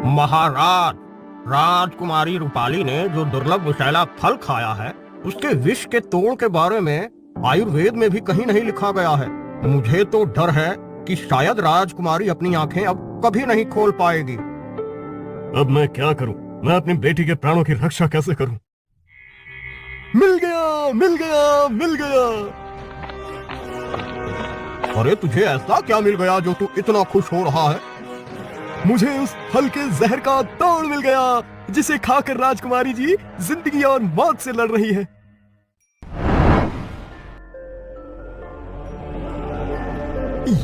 महाराज, राजकुमारी रूपाली ने जो दुर्लभ विषैला फल खाया है, उसके विष के तोड़ के बारे में आयुर्वेद में भी कहीं नहीं लिखा गया है। मुझे तो डर है कि शायद राजकुमारी अपनी आंखें अब कभी नहीं खोल पाएगी। अब मैं क्या करूं? मैं अपनी बेटी के प्राणों की रक्षा कैसे करूं? मिल गया, मिल गया, मिल गया। अरे तुझे ऐसा क्या मिल गया जो तू इतना खुश हो रहा है? मुझे उस फल के जहर का तोड़ मिल गया जिसे खाकर राजकुमारी जी जिंदगी और मौत से लड़ रही है।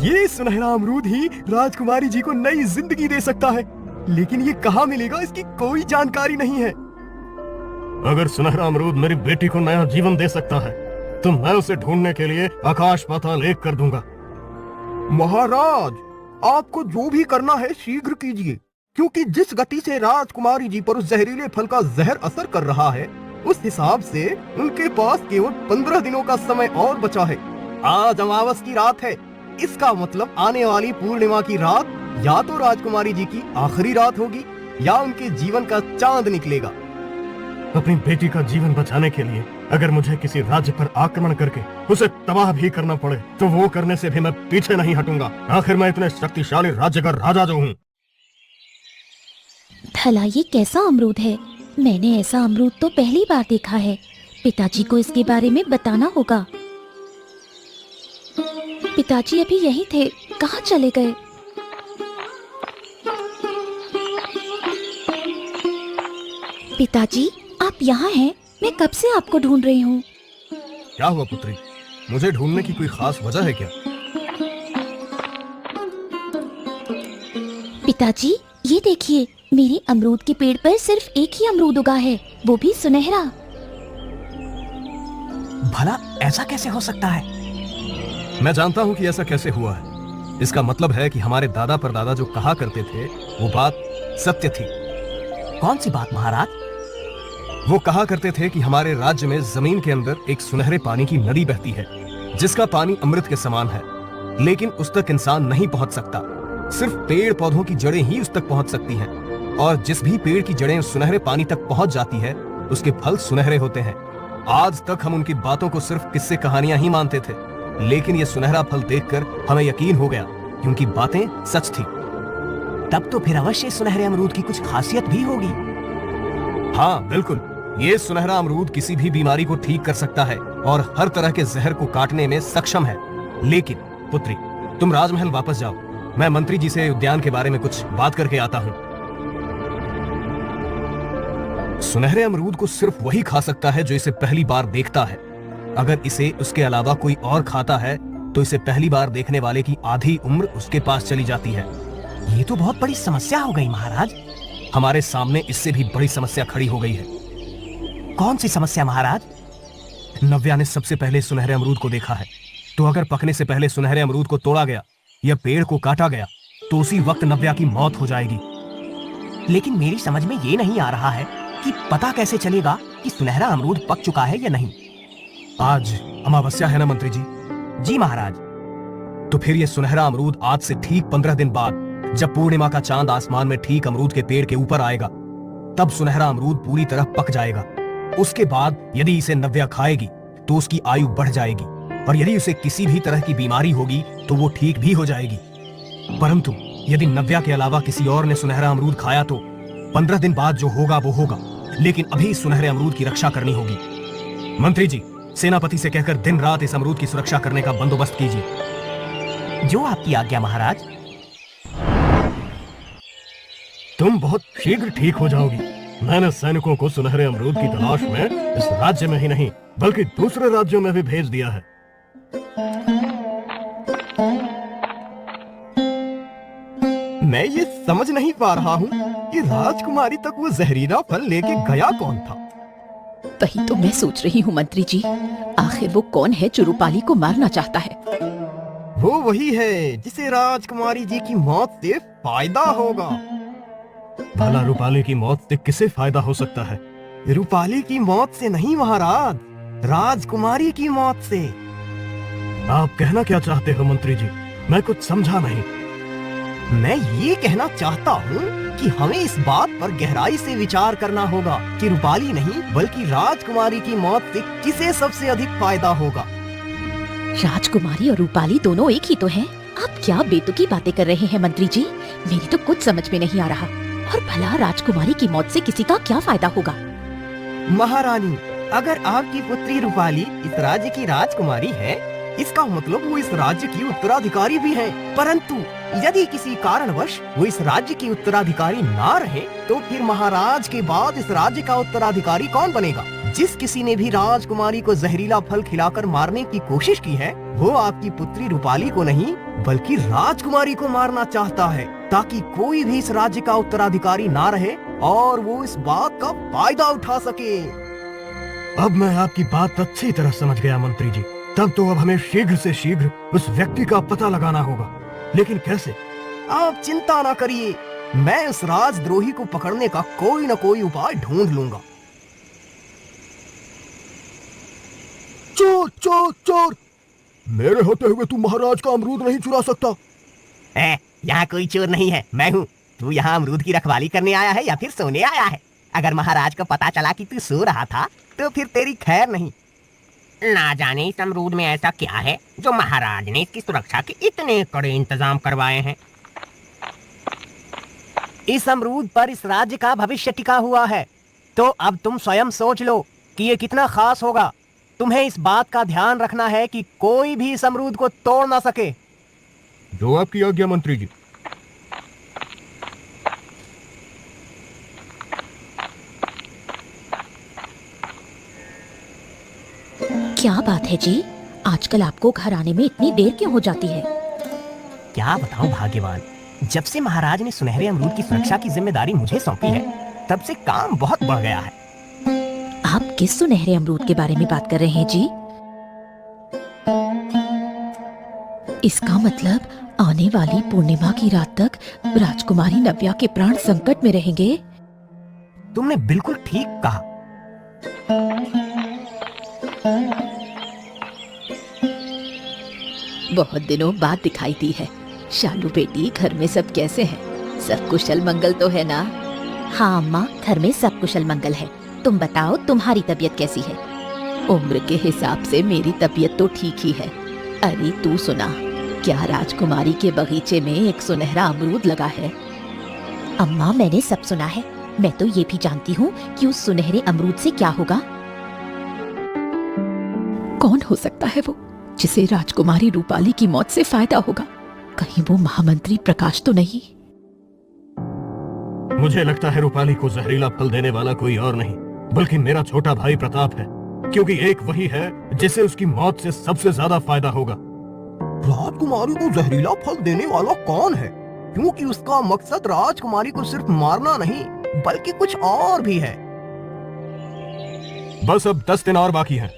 ये सुनहरा अमरूद ही राजकुमारी जी को नई जिंदगी दे सकता है, लेकिन ये कहाँ मिलेगा इसकी कोई जानकारी नहीं है। अगर सुनहरा अमरूद मेरी बेटी को नया जीवन दे सकता है तो मैं उसे ढूंढने के लिए आकाश पाताल एक कर दूंगा। महाराज, आपको जो भी करना है शीघ्र कीजिए, क्योंकि जिस गति से राजकुमारी जी पर उस जहरीले फल का जहर असर कर रहा है, उस हिसाब से उनके पास केवल 15 दिनों का समय और बचा है। आज अमावस की रात है, इसका मतलब आने वाली पूर्णिमा की रात या तो राजकुमारी जी की आखिरी रात होगी या उनके जीवन का चांद निकलेगा। अपनी बेटी का जीवन बचाने के लिए अगर मुझे किसी राज्य पर आक्रमण करके उसे तबाह भी करना पड़े तो वो करने से भी मैं पीछे नहीं हटूंगा। आखिर मैं इतने शक्तिशाली राज्य का राजा जो हूँ। भला ये कैसा अमरूद है? मैंने ऐसा अमरूद तो पहली बार देखा है। पिताजी को इसके बारे में बताना होगा। पिताजी अभी यहीं थे, कहाँ चले गए? पिताजी, आप यहाँ हैं? मैं कब से आपको ढूंढ रही हूँ। क्या हुआ पुत्री? मुझे ढूंढने की कोई खास वजह है क्या? पिताजी, ये देखिए, मेरे अमरूद के पेड़ पर सिर्फ एक ही अमरूद उगा है, वो भी सुनहरा। भला ऐसा कैसे हो सकता है? मैं जानता हूँ कि ऐसा कैसे हुआ है। इसका मतलब है कि हमारे दादा परदादा जो कहा करते थे वो बात सत्य थी। कौन सी बात महाराज? वो कहा करते थे कि हमारे राज्य में जमीन के अंदर एक सुनहरे पानी की नदी बहती है, जिसका पानी अमृत के समान है, लेकिन उस तक इंसान नहीं पहुंच सकता। सिर्फ पेड़ पौधों की जड़ें ही उस तक पहुंच सकती हैं, और जिस भी पेड़ की जड़ें सुनहरे पानी तक पहुंच जाती है उसके फल सुनहरे होते हैं। आज तक हम उनकी बातों को सिर्फ किस्से कहानियां ही मानते थे, लेकिन ये सुनहरा फल देखकर हमें यकीन हो गया कि उनकी बातें सच थी। तब तो फिर अवश्य सुनहरे अमरूद की कुछ खासियत भी होगी। हाँ बिल्कुल, ये सुनहरा अमरूद किसी भी बीमारी को ठीक कर सकता है और हर तरह के जहर को काटने में सक्षम है। लेकिन पुत्री, तुम राजमहल वापस जाओ, मैं मंत्री जी से उद्यान के बारे में कुछ बात करके आता हूँ। सुनहरे अमरूद को सिर्फ वही खा सकता है जो इसे पहली बार देखता है। अगर इसे उसके अलावा कोई और खाता है तो इसे पहली बार देखने वाले की आधी उम्र उसके पास चली जाती है। ये तो बहुत बड़ी समस्या हो गई महाराज। हमारे सामने इससे भी बड़ी समस्या खड़ी हो गई है। कौन सी समस्या महाराज? नव्या ने सबसे पहले सुनहरे अमरूद को देखा है, तो अगर पकने से पहले सुनहरे अमरूद को तोड़ा गया या पेड़ को काटा गया तो उसी वक्त नव्या की मौत हो जाएगी। लेकिन मेरी समझ में ये नहीं आ रहा है कि पता कैसे चलेगा कि सुनहरा अमरूद पक चुका है या नहीं। आज अमावस्या है ना मंत्री जी? जी महाराज। तो फिर ये सुनहरा अमरूद आज से ठीक 15 दिन बाद, जब पूर्णिमा का चांद आसमान में ठीक अमरूद के पेड़ के ऊपर आएगा, तब सुनहरा अमरूद पूरी तरह पक जाएगा। उसके बाद यदि इसे नव्या खाएगी तो उसकी आयु बढ़ जाएगी, और यदि उसे किसी भी तरह की बीमारी होगी तो वो ठीक भी हो जाएगी। परंतु यदि नव्या के अलावा किसी और ने सुनहरा अमरूद खाया तो 15 दिन बाद जो होगा वो होगा, लेकिन अभी इस सुनहरे अमरूद की रक्षा करनी होगी। मंत्री जी, सेनापति से कहकर दिन रात इस अमरूद की सुरक्षा करने का बंदोबस्त कीजिए। जो आपकी आज्ञा महाराज। तुम बहुत शीघ्र ठीक हो जाओगी। मैंने सैनिकों को सुनहरे अमरूद की तलाश में इस राज्य में ही नहीं बल्कि दूसरे राज्यों में भी भेज दिया है। मैं ये समझ नहीं पा रहा हूँ कि राजकुमारी तक वो जहरीला फल लेके गया कौन था। वही तो मैं सोच रही हूँ मंत्री जी, आखिर वो कौन है जो रूपाली को मारना चाहता है? वो वही है जिसे राजकुमारी जी की मौत से फायदा होगा। भला रूपाली की मौत से किसे फायदा हो सकता है? रूपाली की मौत से नहीं महाराज, राजकुमारी की मौत से। आप कहना क्या चाहते हो मंत्री जी? मैं कुछ समझा नहीं। मैं ये कहना चाहता हूँ कि हमें इस बात पर गहराई से विचार करना होगा कि रूपाली नहीं बल्कि राजकुमारी की मौत से किसे सबसे अधिक फायदा होगा। राजकुमारी और रूपाली दोनों एक ही तो हैं। आप क्या बेतुकी बातें कर रहे हैं मंत्री जी? मेरी तो कुछ समझ में नहीं आ रहा। और भला राजकुमारी की मौत से किसी का क्या फायदा होगा? महारानी, अगर आपकी पुत्री रूपाली इस राज्य की राजकुमारी है, इसका मतलब वो इस राज्य की उत्तराधिकारी भी है। परंतु यदि किसी कारणवश वो इस राज्य की उत्तराधिकारी ना रहे, तो फिर महाराज के बाद इस राज्य का उत्तराधिकारी कौन बनेगा? जिस किसी ने भी राजकुमारी को जहरीला फल खिलाकर मारने की कोशिश की है, वो आपकी पुत्री रूपाली को नहीं बल्कि राजकुमारी को मारना चाहता है, ताकि कोई भी इस राज्य का उत्तराधिकारी ना रहे और वो इस बात का फायदा उठा सके। अब मैं आपकी बात अच्छी तरह समझ गया मंत्री जी। तब तो अब हमें शीघ्र से शीघ्र उस व्यक्ति का पता लगाना होगा, लेकिन कैसे? आप चिंता ना करिए, मैं उस राजद्रोही को पकड़ने का कोई न कोई उपाय ढूंढ लूंगा। चोर चोर चोर! मेरे होते हुए तू महाराज का अमरूद नहीं चुरा सकता। यहाँ कोई चोर नहीं है, मैं हूँ। तू यहाँ अमरूद की रखवाली करने आया है या फिर सोने आया है? अगर महाराज को पता चला कि तू सो रहा था तो फिर तेरी खैर नहीं। ना जाने इस अमरूद में ऐसा क्या है जो महाराज ने इसकी सुरक्षा के इतने कड़े इंतजाम करवाए हैं। इस अमरूद पर इस राज्य का भविष्य टिका हुआ है, तो अब तुम स्वयं सोच लो कि ये कितना खास होगा। तुम्हें इस बात का ध्यान रखना है कि कोई भी इस अमरूद को तोड़ ना सके। जो आपकी आज्ञा मंत्री जी। क्या बात है जी, आजकल आपको घर आने में इतनी देर क्यों हो जाती है? क्या बताऊं भाग्यवान, जब से महाराज ने सुनहरे अमरूद की सुरक्षा की जिम्मेदारी मुझे सौंपी है, तब से काम बहुत बढ़ गया है। आप किस सुनहरे अमरूद के बारे में बात कर रहे हैं जी? इसका मतलब आने वाली पूर्णिमा की रात तक राजकुमारी नव्या के प्राण संकट में रहेंगे। तुमने बिल्कुल ठीक कहा। बहुत दिनों बाद दिखाई दी है। शालू बेटी, घर में सब कैसे हैं? सब कुशल मंगल तो है ना? हाँ अम्मा, घर में सब कुशल मंगल है। तुम बताओ, तुम्हारी तबीयत कैसी है? उम्र के हिसाब से मेरी तबीयत तो ठीक ही है। अरे तू सुना, क्या राजकुमारी के बगीचे में एक सुनहरा अमरूद लगा है? अम्मा, मैंने सब सुना है। मैं तो ये भी जानती हूँ कि उस सुनहरे अमरूद से क्या होगा। कौन हो सकता है वो जिसे राजकुमारी रूपाली की मौत से फायदा होगा? कहीं वो महामंत्री प्रकाश तो नहीं? मुझे लगता है रूपाली को जहरीला फल देने वाला कोई और नहीं बल्कि मेरा छोटा भाई प्रताप है, क्योंकि एक वही है जिसे उसकी मौत से सबसे ज्यादा फायदा होगा। राजकुमारी को जहरीला फल देने वाला कौन है? क्योंकि उसका मकसद राजकुमारी को सिर्फ मारना नहीं बल्कि कुछ और भी है। बस अब 10 दिन और बाकी हैं।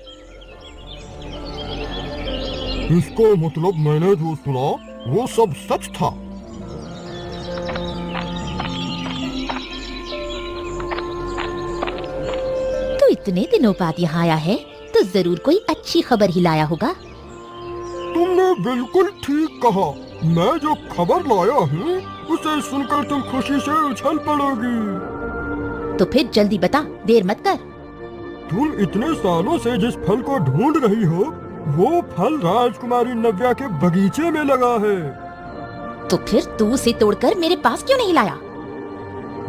इसका मतलब मैंने जो सुना वो सब सच था। तो इतने दिनों बाद यहाँ आया है तो जरूर कोई अच्छी खबर ही लाया होगा। तुमने बिल्कुल ठीक कहा। मैं जो खबर लाया हूँ उसे सुनकर तुम खुशी से उछल पड़ोगी। तो फिर जल्दी बता, देर मत कर। तुम इतने सालों से जिस फल को ढूंढ रही हो वो फल राजकुमारी नव्या के बगीचे में लगा है। तो फिर तू उसे तोड़कर मेरे पास क्यों नहीं लाया?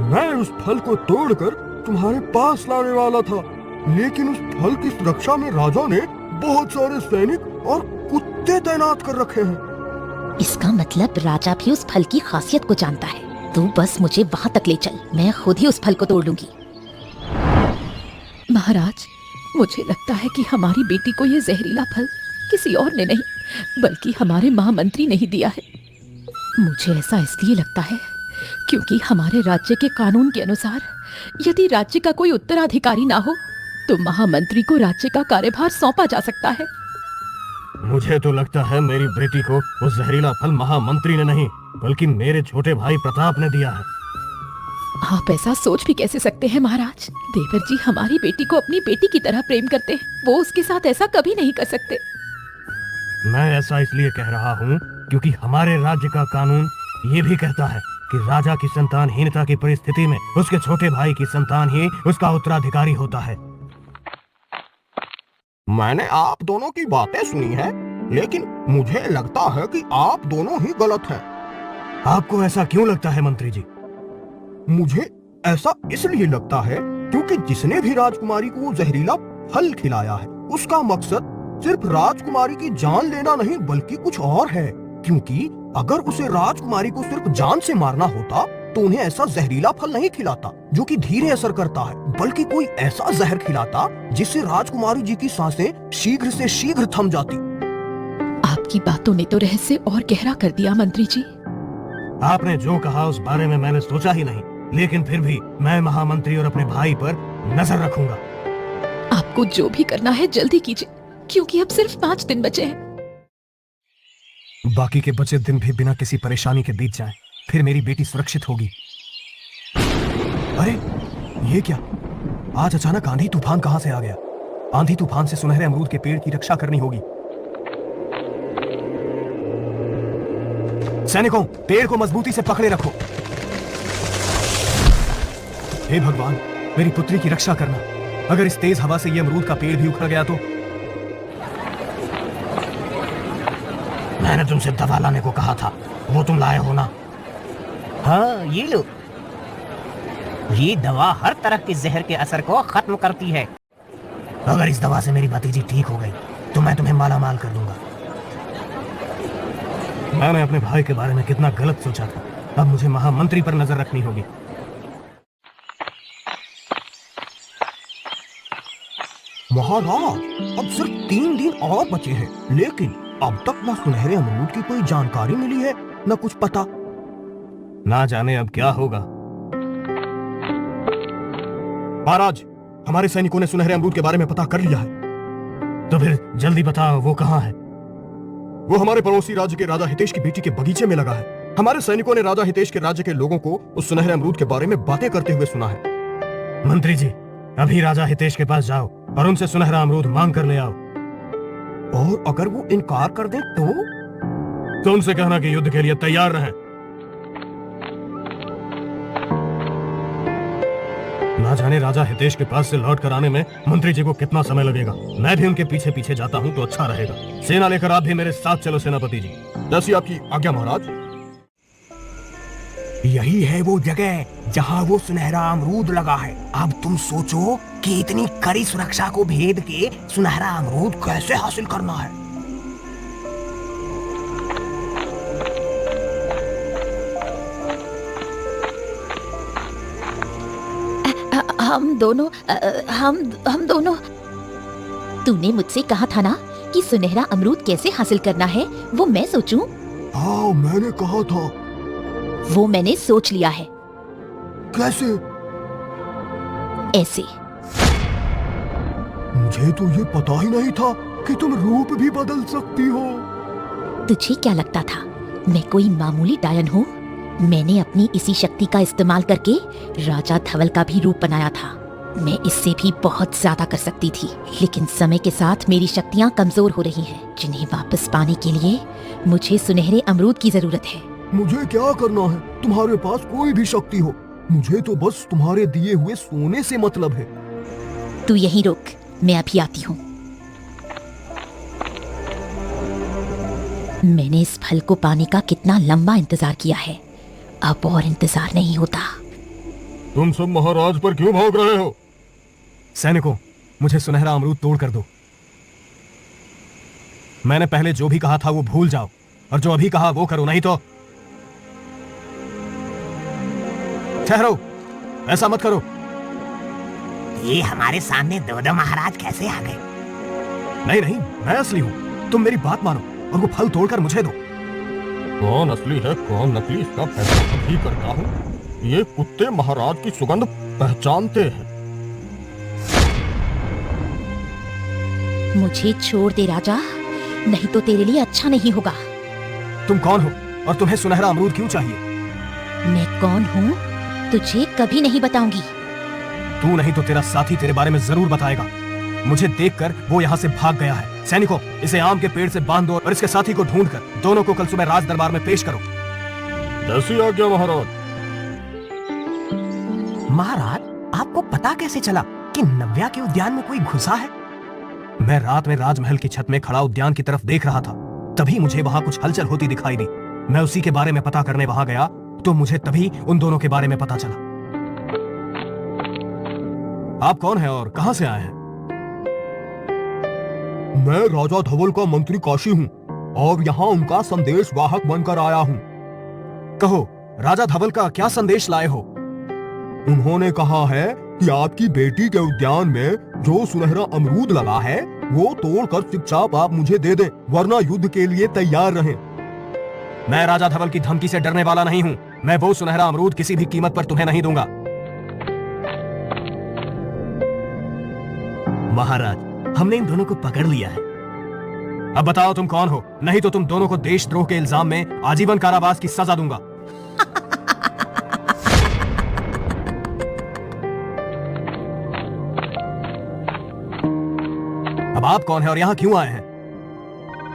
मैं उस फल को तोड़कर तुम्हारे पास लाने वाला था, लेकिन उस फल की सुरक्षा में राजा ने बहुत सारे सैनिक और कुत्ते तैनात कर रखे हैं। इसका मतलब राजा भी उस फल की खासियत को जानता है। तू बस मुझे वहाँ तक ले चल, मैं खुद ही उस फल को तोड़ लूंगी। महाराज, मुझे लगता है कि हमारी बेटी को ये जहरीला फल किसी और ने नहीं बल्कि हमारे महामंत्री ने ही दिया है। मुझे ऐसा इसलिए लगता है क्योंकि हमारे राज्य के कानून के अनुसार यदि राज्य का कोई उत्तराधिकारी ना हो तो महामंत्री को राज्य का कार्यभार सौंपा जा सकता है। मुझे तो लगता है मेरी बेटी को वो जहरीला फल महामंत्री ने नहीं बल्कि मेरे छोटे भाई प्रताप ने दिया है। आप ऐसा सोच भी कैसे सकते हैं महाराज? देवर जी हमारी बेटी को अपनी बेटी की तरह प्रेम करते हैं, वो उसके साथ ऐसा कभी नहीं कर सकते। मैं ऐसा इसलिए कह रहा हूँ क्योंकि हमारे राज्य का कानून ये भी कहता है कि राजा की संतानहीनता की परिस्थिति में उसके छोटे भाई की संतान ही उसका उत्तराधिकारी होता है। मैंने आप दोनों की बातें सुनी है, लेकिन मुझे लगता है कि आप दोनों ही गलत हैं। आपको ऐसा क्यों लगता है मंत्री जी? मुझे ऐसा इसलिए लगता है क्योंकि जिसने भी राजकुमारी को वो जहरीला फल खिलाया है, उसका मकसद सिर्फ राजकुमारी की जान लेना नहीं बल्कि कुछ और है। क्योंकि अगर उसे राजकुमारी को सिर्फ जान से मारना होता तो उन्हें ऐसा जहरीला फल नहीं खिलाता जो कि धीरे असर करता है, बल्कि कोई ऐसा जहर खिलाता जिससे राजकुमारी जी की सांसें शीघ्र से शीघ्र थम जाती। आपकी बातों ने तो रहस्य और गहरा कर दिया मंत्री जी। आपने जो कहा उस बारे में मैंने सोचा ही नहीं, लेकिन फिर भी मैं महामंत्री और अपने भाई पर नजर रखूंगा। आपको जो भी करना है जल्दी कीजिए, क्योंकि अब सिर्फ 5 दिन बचे हैं। बाकी के बचे दिन भी बिना किसी परेशानी के बीत जाएं, फिर मेरी बेटी सुरक्षित होगी। अरे ये क्या? आज अचानक आंधी तूफान कहां से आ गया? आंधी तूफान से सुनहरे अमरूद के पेड़ की रक्षा करनी होगी। सैनिकों, पेड़ को मजबूती से पकड़े रखो। हे भगवान, मेरी पुत्री की रक्षा करना। अगर इस तेज हवा से ये अमरूद का पेड़ भी उखड़ गया तो? मैंने तुमसे दवा लाने को कहा था, वो तुम लाए हो ना? हाँ, ये लो। ये दवा हर तरह के जहर के असर को खत्म करती है। अगर इस दवा से मेरी भतीजी ठीक हो गई तो मैं तुम्हें माला माल कर दूंगा। मैंने अपने भाई के बारे में कितना गलत सोचा था। अब मुझे महामंत्री पर नजर रखनी होगी। महाराज, अब सिर्फ 3 दिन और बचे हैं, लेकिन अब तक न सुनहरे अमरूद की कोई जानकारी मिली है न कुछ पता। ना जाने अब क्या होगा। महाराज, हमारे सैनिकों ने सुनहरे अमरूद के बारे में पता कर लिया है। तो फिर जल्दी बताओ, वो कहाँ है? वो हमारे पड़ोसी राज्य के राजा हितेश की बेटी के बगीचे में लगा है। हमारे सैनिकों ने राजा हितेश के राज्य के लोगों को उस सुनहरे अमरूद के बारे में बातें करते हुए सुना है। मंत्री जी, अभी राजा हितेश के पास जाओ और उनसे सुनहरा अमरूद मांग कर ले आओ। और अगर वो इनकार कर दे तो उनसे कहना कि युद्ध के लिए तैयार रहें। ना जाने राजा हितेश के पास से लौट कर आने में मंत्री जी को कितना समय लगेगा। मैं भी उनके पीछे पीछे जाता हूँ तो अच्छा रहेगा। सेना लेकर आप भी मेरे साथ चलो सेनापति जी। जैसी आपकी आज्ञा महाराज। यही है वो जगह जहाँ वो सुनहरा अमरूद लगा है। अब तुम सोचो कि इतनी कड़ी सुरक्षा को भेद के सुनहरा अमरूद कैसे हासिल करना है। हम दोनों। तूने मुझसे कहा था ना कि सुनहरा अमरूद कैसे हासिल करना है वो मैं सोचूं। हाँ, मैंने कहा था। वो मैंने सोच लिया है। कैसे? ऐसे। मुझे तो ये पता ही नहीं था कि तुम रूप भी बदल सकती हो। तुझे क्या लगता था मैं कोई मामूली डायन हूँ? मैंने अपनी इसी शक्ति का इस्तेमाल करके राजा धवल का भी रूप बनाया था। मैं इससे भी बहुत ज्यादा कर सकती थी, लेकिन समय के साथ मेरी शक्तियाँ कमजोर हो रही हैं, जिन्हें वापस पाने के लिए मुझे सुनहरे अमरूद की जरूरत है। मुझे क्या करना है? तुम्हारे पास कोई भी शक्ति हो, मुझे तो बस तुम्हारे दिए हुए सोने से मतलब है। तू यहीं रुक, मैं अभी आती हूँ। मैंने इस फल को पाने का कितना लंबा इंतजार किया है, अब और इंतजार नहीं होता। तुम सब महाराज पर क्यों भाग रहे हो? सैनिकों, मुझे सुनहरा अमरूद तोड़ कर दो। मैंने पहले जो भी कहा था वो भूल जाओ, और जो अभी कहा वो करो, नहीं तो ठहरो, ऐसा मत करो। ये हमारे सामने दो महाराज कैसे आ गए? नहीं नहीं, मैं असली हूं। तुम मेरी बात मानो और वो फल तोड़कर मुझे दो। कौन असली है कौन नकली, इसका फैसला भी करता हूँ। ये कुत्ते महाराज की सुगंध पहचानते हैं। मुझे छोड़ दे राजा, नहीं तो तेरे लिए अच्छा नहीं होगा। तुम कौन हो और तुम्हें सुनहरा अमरूद क्यों चाहिए? मैं कौन हूँ तुझे कभी नहीं बताऊंगी। तू नहीं तो तेरा साथी तेरे बारे में जरूर बताएगा। मुझे देखकर वो यहाँ से भाग गया है। सैनिकों, इसे आम के पेड़ से बांध दो और इसके साथी को ढूंढकर दोनों को कल सुबह राज दरबार में पेश करो। जैसी आज्ञा महाराज। महाराज, आपको पता कैसे चला कि नव्या के उद्यान में कोई घुसा है? मैं रात में राजमहल की छत में खड़ा उद्यान की तरफ देख रहा था, तभी मुझे वहां कुछ हलचल होती दिखाई दी। मैं उसी के बारे में पता करने वहां गया तो मुझे तभी उन दोनों के बारे में पता चला। आप कौन हैं और कहां से आए हैं? मैं राजा धवल का मंत्री काशी हूँ और यहाँ उनका संदेश वाहक बनकर आया हूँ। कहो, राजा धवल का क्या संदेश लाए हो? उन्होंने कहा है कि आपकी बेटी के उद्यान में जो सुनहरा अमरूद लगा है वो तोड़कर चुपचाप आप मुझे दे दें, वरना युद्ध के लिए तैयार रहें। मैं राजा धवल की धमकी से डरने वाला नहीं हूं। मैं वो सुनहरा अमरूद किसी भी कीमत पर तुम्हें नहीं दूंगा। महाराज, हमने इन दोनों को पकड़ लिया है। अब बताओ तुम कौन हो, नहीं तो तुम दोनों को देशद्रोह के इल्जाम में आजीवन कारावास की सजा दूंगा। अब आप कौन है और यहाँ क्यों आए हैं?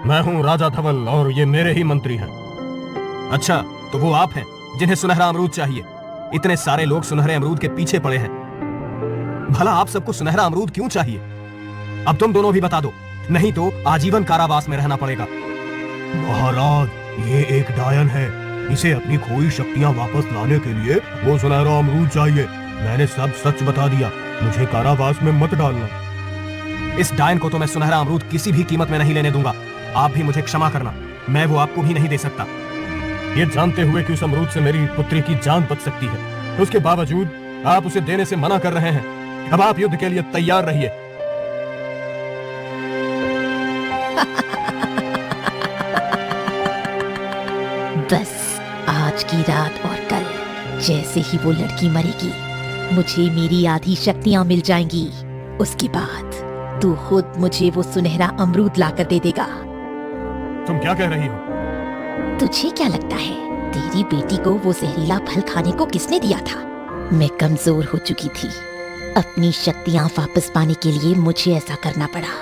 मैं हूँ राजा धवल और ये मेरे ही मंत्री हैं। अच्छा, तो वो आप हैं जिन्हें सुनहरा अमरूद चाहिए। इतने सारे लोग सुनहरे अमरूद के पीछे पड़े हैं। भला आप सबको सुनहरा अमरूद क्यों चाहिए? अब तुम दोनों भी बता दो, नहीं तो आजीवन कारावास में रहना पड़ेगा। महाराज, ये एक डायन है। इसे अपनी खोई शक्तियाँ वापस लाने के लिए वो सुनहरा अमरूद चाहिए। मैंने सब सच बता दिया, मुझे कारावास में मत डालना। इस डायन को तो मैं सुनहरा अमरूद किसी भी कीमत में नहीं लेने दूंगा। आप भी मुझे क्षमा करना, मैं वो आपको भी नहीं दे सकता। ये जानते हुए कि उस अमरूद से मेरी पुत्री की जान बच सकती है, उसके बावजूद आप उसे देने से मना कर रहे हैं। अब आप युद्ध के लिए तैयार रहिए। बस आज की रात और कल जैसे ही वो लड़की मरेगी, मुझे मेरी आधी शक्तियां मिल जाएंगी। उसके बाद तू खुद मुझे वो सुनहरा अमरूद लाकर दे देगा। तुम क्या कह रही हो? तुझे क्या लगता है तेरी बेटी को वो जहरीला फल खाने को किसने दिया था? मैं कमजोर हो चुकी थी। अपनी शक्तियां वापस पाने के लिए मुझे ऐसा करना पड़ा।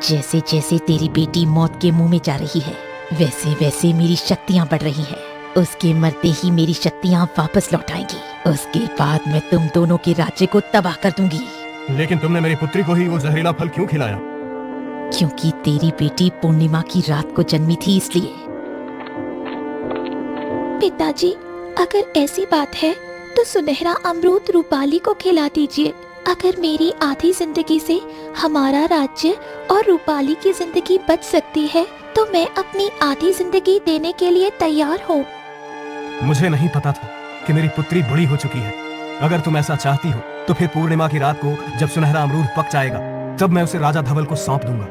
जैसे जैसे तेरी बेटी मौत के मुंह में जा रही है, वैसे वैसे मेरी शक्तियां बढ़ रही हैं। उसके मरते ही मेरी शक्तियां वापस लौट आएंगी। उसके बाद मैं तुम दोनों के राज्य को तबाह कर दूंगी। लेकिन तुमने मेरी पुत्री को ही वो जहरीला फल क्यों खिलाया? क्योंकि तेरी बेटी पूर्णिमा की रात को जन्मी थी, इसलिए। पिताजी, अगर ऐसी बात है तो सुनहरा अमरूद रूपाली को खिला दीजिए। अगर मेरी आधी जिंदगी से हमारा राज्य और रूपाली की जिंदगी बच सकती है तो मैं अपनी आधी जिंदगी देने के लिए तैयार हूँ। मुझे नहीं पता था कि मेरी पुत्री बड़ी हो चुकी है। अगर तुम ऐसा चाहती हो तो फिर पूर्णिमा की रात को जब सुनहरा अमरूद पक जाएगा, तब मैं उसे राजा धवल को सौंप दूंगा।